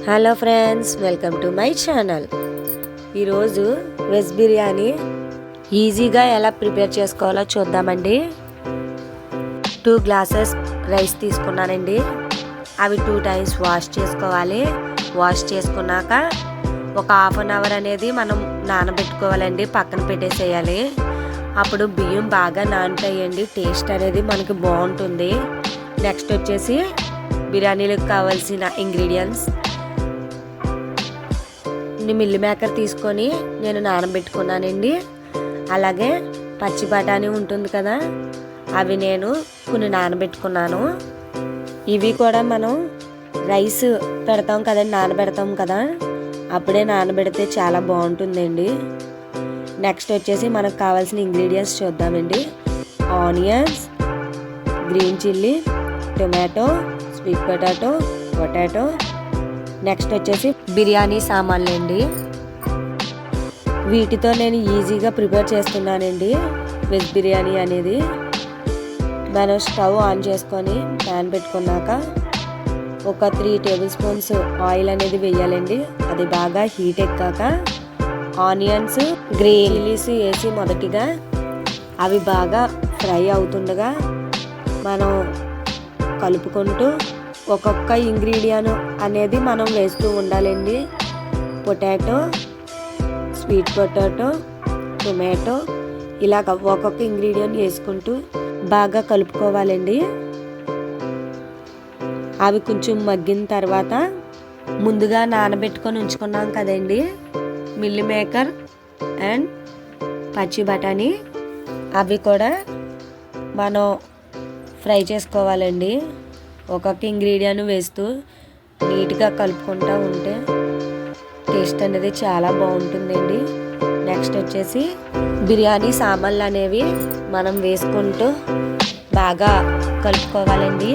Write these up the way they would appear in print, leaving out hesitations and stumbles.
Hello friends, welcome to my channel. ఈరోజు veg biryani ఈజీగా ఎలా ప్రిపేర్ చేసుకోవాలో చూద్దామండి. 2 గ్లాసెస్ రైస్ తీసుకున్నానండి. అవి 2 టైమ్స్ వాష్ చేసుకోవాలి. వాష్ చేసుకున్నాక ఒక హాఫ్ అన్ అవర్ అనేది మనం నానబెట్టుకోవాలండి, పక్కన పెట్టేసేయాలి. అప్పుడు బియ్యం బాగా నానుతాయండి, టేస్ట్ అనేది మనకి బాగుంటుంది. నెక్స్ట్ వచ్చేసి బిర్యానీలకు కావాల్సిన ఇంగ్రీడియంట్స్ మిల్ మేకర్ తీసుకొని నేను నానబెట్టుకున్నానండి. అలాగే పచ్చి బఠానీ ఉంటుంది కదా, అవి నేను కొన్ని నానబెట్టుకున్నాను. ఇవి కూడా మనం రైస్ పెడతాం కదండి, నానబెడతాం కదా, అప్పుడే నానబెడితే చాలా బాగుంటుందండి. నెక్స్ట్ వచ్చేసి మనకు కావాల్సిన ఇంగ్రీడియంట్స్ చూద్దామండి. Onions, green chilli, tomato, sweet potato. Next వచ్చేసి బిర్యానీ సామాన్లు అండి. వీటితో నేను ఈజీగా ప్రిపేర్ చేస్తున్నానండి వెజ్ బిర్యానీ అనేది. మనం స్టవ్ ఆన్ చేసుకొని ప్యాన్ పెట్టుకున్నాక ఒక 3 టేబుల్ స్పూన్స్ ఆయిల్ అనేది వేయాలండి. అది బాగా హీట్ ఎక్కాక ఆనియన్స్, గ్రీన్ చిల్లీస్ వేసి మొదటిగా అవి బాగా ఫ్రై అవుతుండగా మనం కలుపుకుంటూ ఒక్కొక్క ఇంగ్రీడియంట్ అనేది మనం వేస్తూ ఉండాలండి. పొటాటో, స్వీట్ పొటాటో, టొమాటో, ఇలా ఒక్కొక్క ఇంగ్రీడియంట్ వేసుకుంటూ బాగా కలుపుకోవాలండి. అవి కొంచెం మగ్గిన తర్వాత ముందుగా నానబెట్టుకొని ఉంచుకున్నాం కదండి మిల్ మేకర్ అండ్ పచ్చి బఠానీ, అవి కూడా మనం ఫ్రై చేసుకోవాలండి. ఒక్కొక్క ఇంగ్రీడియంట్ వేస్తూ నీట్గా కలుపుకుంటూ ఉంటే టేస్ట్ అనేది చాలా బాగుంటుందండి. నెక్స్ట్ వచ్చేసి బిర్యానీ సామాన్లు అనేవి మనం వేసుకుంటూ బాగా కలుపుకోవాలండి.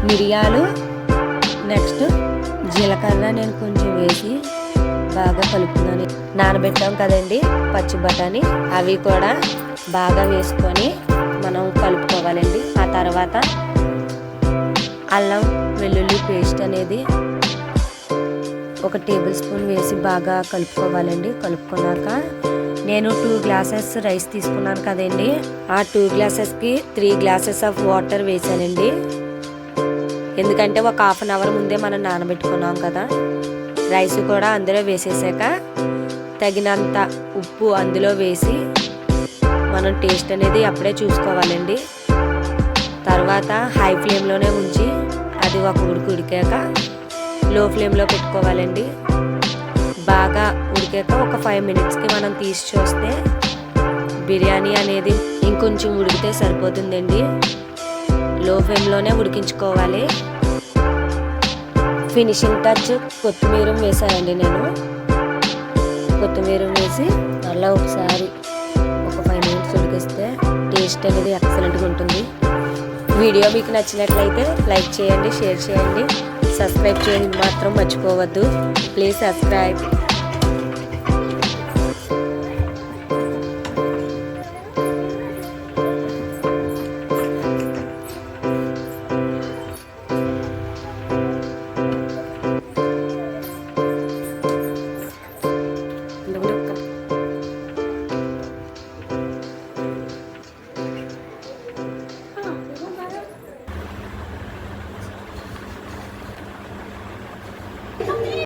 మిరియాలు, నెక్స్ట్ జీలకర్ర నేను కొంచెం వేసి బాగా కలుపుతున్నాను. నానబెట్టాం కదండి పచ్చి బఠానీ, అవి కూడా బాగా వేసుకొని మనం కలుపుకోవాలండి. ఆ తర్వాత అల్లం వెల్లుల్లి పేస్ట్ అనేది ఒక టేబుల్ స్పూన్ వేసి బాగా కలుపుకోవాలండి. కలుపుకున్నాక నేను 2 గ్లాసెస్ రైస్ తీసుకున్నాను కదండి, ఆ 2 గ్లాసెస్కి 3 గ్లాసెస్ ఆఫ్ వాటర్ వేసానండి. ఎందుకంటే ఒక హాఫ్ అన్ అవర్ ముందే మనం నానబెట్టుకున్నాం కదా. రైస్ కూడా అందులో వేసేసాక తగినంత ఉప్పు అందులో వేసి మనం టేస్ట్ అనేది అప్పుడే చూసుకోవాలండి. తర్వాత హై ఫ్లేమ్లోనే ఉంచి అది ఒక ఉడికాక లో ఫ్లేమ్లో పెట్టుకోవాలండి. బాగా ఉడికాక ఒక 5 మినిట్స్కి మనం తీసి చూస్తే బిర్యానీ అనేది ఇంకొంచెం ఉడికితే సరిపోతుందండి. లో ఫ్లేమ్లోనే ఉడికించుకోవాలి. ఫినిషింగ్ టచ్ కొత్తిమీర వేసానండి నేను. కొత్తిమీర వేసి అలా ఒకసారి ఒక 5 మినిట్స్ ఉడికిస్తే టేస్ట్ అనేది ఎక్సలెంట్గా ఉంటుంది. వీడియో మీకు నచ్చినట్లయితే లైక్ చేయండి, షేర్ చేయండి, సబ్స్క్రైబ్ చేయండి మాత్రం మర్చిపోవద్దు. Please subscribe.